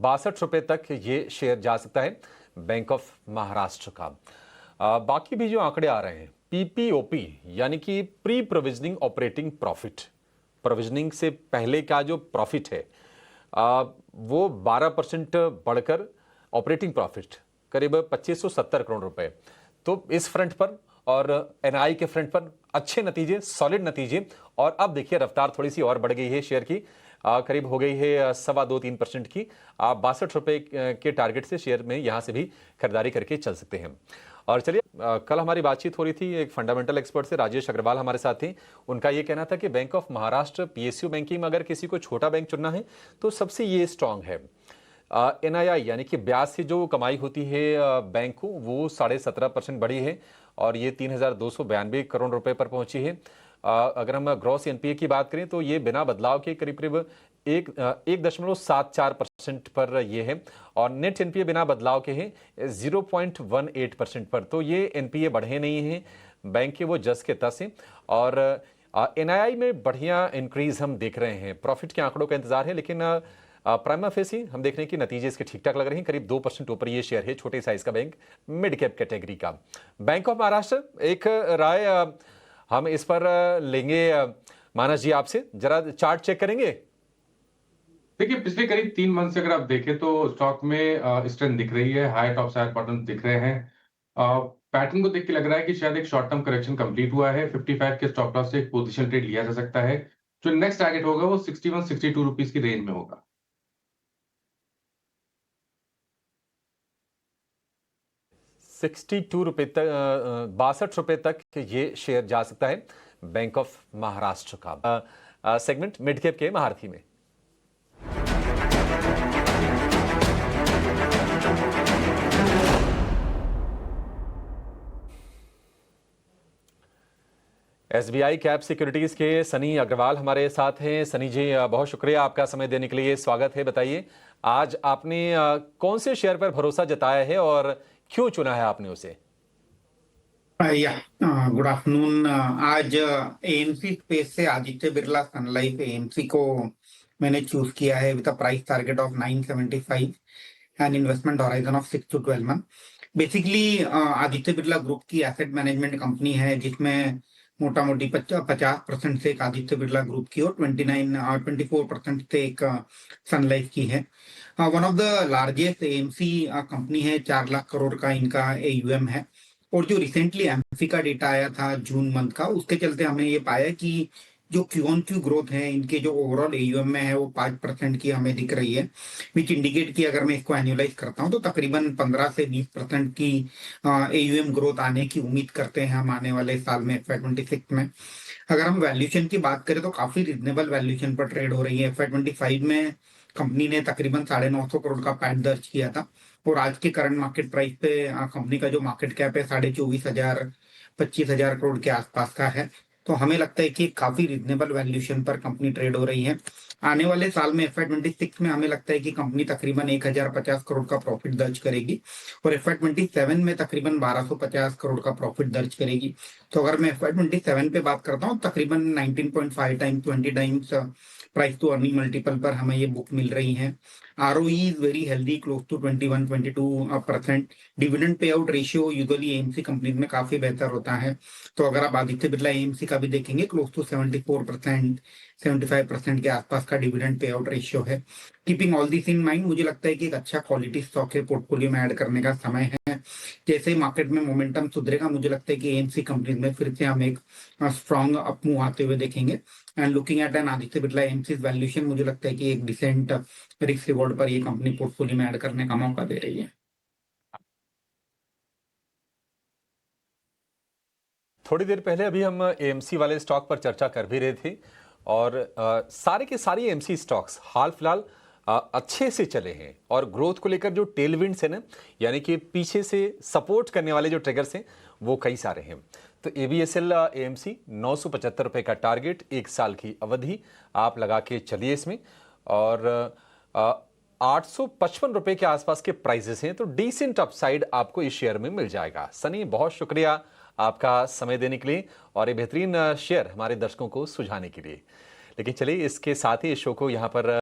62 रुपए तक ये शेयर जा सकता है बैंक ऑफ महाराष्ट्र का। बाकी भी जो आंकड़े आ रहे हैं, पीपीओपी यानी कि pre provisioning operating profit, provisioning से पहले का जो प्रॉफिट है वो 12% बढ़कर ऑपरेटिंग प्रॉफिट करीब 2570 करोड़ रुपए। तो इस फ्रंट पर और एनआई के फ्रंट पर अच्छे नतीजे, सॉलिड नतीजे। और अब देखिए रफ्तार थोड़ी सी और बढ़ गई है शेयर की, करीब हो गई है 2.25-3% की। आप 62 रुपए के टारगेट से शेयर में यहां से भी खरीदारी करके चल सकते हैं। और चलिए, कल हमारी बातचीत हो रही थी एक फंडामेंटल एक्सपर्ट से, राजेश अग्रवाल हमारे साथ थे। उनका ये कहना था कि bank of Maharashtra PSU banking में अगर किसी को छोटा बैंक चुनना है तो सबसे ये स्ट्रांग है। एनआईआई यानी कि ब्याज से जो कमाई होती है बैंक को, वो 17.5% बढ़ी है और ये 3,292 करोड़ रुपए पर पहुंची है। अगर हम ग्रॉस एनपीए की बात करें तो ये बिना बदलाव के करीब करीब 1.74% पर ये है और नेट एनपीए बिना बदलाव के हैं 0.18% पर। तो ये एनपीए बढ़े नहीं हैं बैंक के, वो जस के तस हैं। और एनआईआई में बढ़िया इंक्रीज हम देख रहे हैं। प्रॉफिट के आंकड़ों का इंतजार है, लेकिन प्राइमा फेसी हम देख रहे हैं कि नतीजे इसके ठीक ठाक लग रहे हैं। करीब 2% ऊपर ये शेयर है, छोटे साइज का बैंक, मिड कैप कैटेगरी का। बैंक ऑफ महाराष्ट्र, एक राय हम इस पर लेंगे मानस जी आपसे, जरा चार्ट चेक करेंगे। देखिए, पिछले करीब 3 मंथ से अगर आप देखें तो स्टॉक में स्ट्रेंथ दिख रही है, हाई टॉप साइड बॉटम दिख रहे हैं। पैटर्न को देख के लग रहा है कि शायद एक शॉर्ट टर्म करेक्शन कंप्लीट हुआ है। 55 के स्टॉप लॉस से एक पोजीशन ट्रेड लिया जा सकता है। जो नेक्स्ट टारगेट होगा वो 61-62 रुपीज की रेंज में होगा। 62 रुपए तक, 62 रुपए तक ये शेयर जा सकता है बैंक ऑफ महाराष्ट्र का। सेगमेंट मिड कैप के महारथी में एसबीआई कैप सिक्योरिटीज के सनी अग्रवाल हमारे साथ हैं। सनी जी, बहुत शुक्रिया आपका समय देने के लिए, स्वागत है। बताइए आज आपने कौन से शेयर पर भरोसा जताया है और क्यों चुना है आपने उसे? या गुड आफ्टरनून। आज एएमसी स्पेस से आदित्य बिरला सन लाइफ एएमसी को मैंने चूज किया है with a price target of 975 and investment horizon of 6 to 12 month. Basically Aditya Birla group की एसेट मैनेजमेंट कंपनी है जिसमें मोटा मोटी 50% से एक आदित्य बिरला ग्रुप की और 24% से एक सन लाइफ की है। One of the largest AMC company है, 4 लाख करोड़ का इनका एयूएम है। और जो रिसेंटली एमसी का डेटा आया था जून मंथ का, उसके चलते हमने ये पाया कि जो क्यू ऑन क्यू ग्रोथ है इनके जो ओवरऑल एयूएम में है वो 5% की हमें दिख रही है, विच इंडिकेट कि अगर मैं इसको एनुअलाइज करता हूँ तो तकरीबन 15 से 20% की एयूएम ग्रोथ आने की उम्मीद करते हैं हम आने वाले साल में FY26 में। अगर हम वैल्यूएशन की बात करें तो काफी रिजनेबल वैल्यूएशन पर ट्रेड हो रही है। FY25 में कंपनी ने तकरीबन 950 करोड़ का पैट दर्ज किया था और आज के करंट मार्केट प्राइस पे कंपनी का जो मार्केट कैप है 24,500 25,000 करोड़ के आसपास का है। तो हमें लगता है कि काफी रिजनेबल वैल्यूएशन पर कंपनी ट्रेड हो रही है। आने वाले साल में FY26 में हमें लगता है कि कंपनी तकरीबन 1,050 करोड़ का प्रॉफिट दर्ज करेगी और FY27 में तकरीबन 1,250 करोड़ का प्रॉफिट दर्ज करेगी। तो अगर मैं FY27 पे बात करता हूँ, तकरीबन 19.5 times 20 times price to earning multiple पर हमें ये बुक मिल रही है। ROE is very healthy, close to 21-22%। Dividend pay out ratio usually AMC company में काफी बेहतर होता है। तो अगर आप आदित्य बिरला एएमसी का भी देखेंगे, क्लोज टू 74% 75% के आसपास का डिविडेंड पे आउट रेशियो है। Keeping all this in mind, मुझे लगता है कि एक अच्छा क्वालिटी स्टॉक है, पोर्टफोलियो में ऐड करने का समय है। जैसे ही मार्केट में मोमेंटम सुधरेगा, मुझे लगता है कि एएमसी कंपनी में फिर से हम एक स्ट्रॉन्ग अपमूव आते हुए देखेंगे। And looking at an Aditya Birla AMC valuation, मुझे लगता है कि एक डिसेंट रिस्क रिवॉर्ड पर ये कंपनी पोर्टफोलियो में ऐड करने का मौका दे रही है। थोड़ी देर पहले अभी हम एएमसी वाले स्टॉक पर चर्चा कर भी रहे थे और सारे के सारे एएमसी स्टॉक्स हाल फिलहाल अच्छे से चले हैं और ग्रोथ को लेकर जो टेलविंड्स है ना, यानी कि पीछे से सपोर्ट करने वाले जो ट्रिगर्स हैं वो कई सारे हैं। तो एबीएसएल एएमसी 975 रुपए का टारगेट, 1 साल की अवधि आप लगा के चलिए इसमें, और 855 रुपए के आसपास के प्राइजेस हैं। तो डिसेंट अपसाइड आपको इस शेयर में मिल जाएगा। सनी, बहुत शुक्रिया आपका समय देने के लिए और ये बेहतरीन शेयर हमारे दर्शकों को सुझाने के लिए। लेकिन चलिए, इसके साथ ही इस शो को यहाँ पर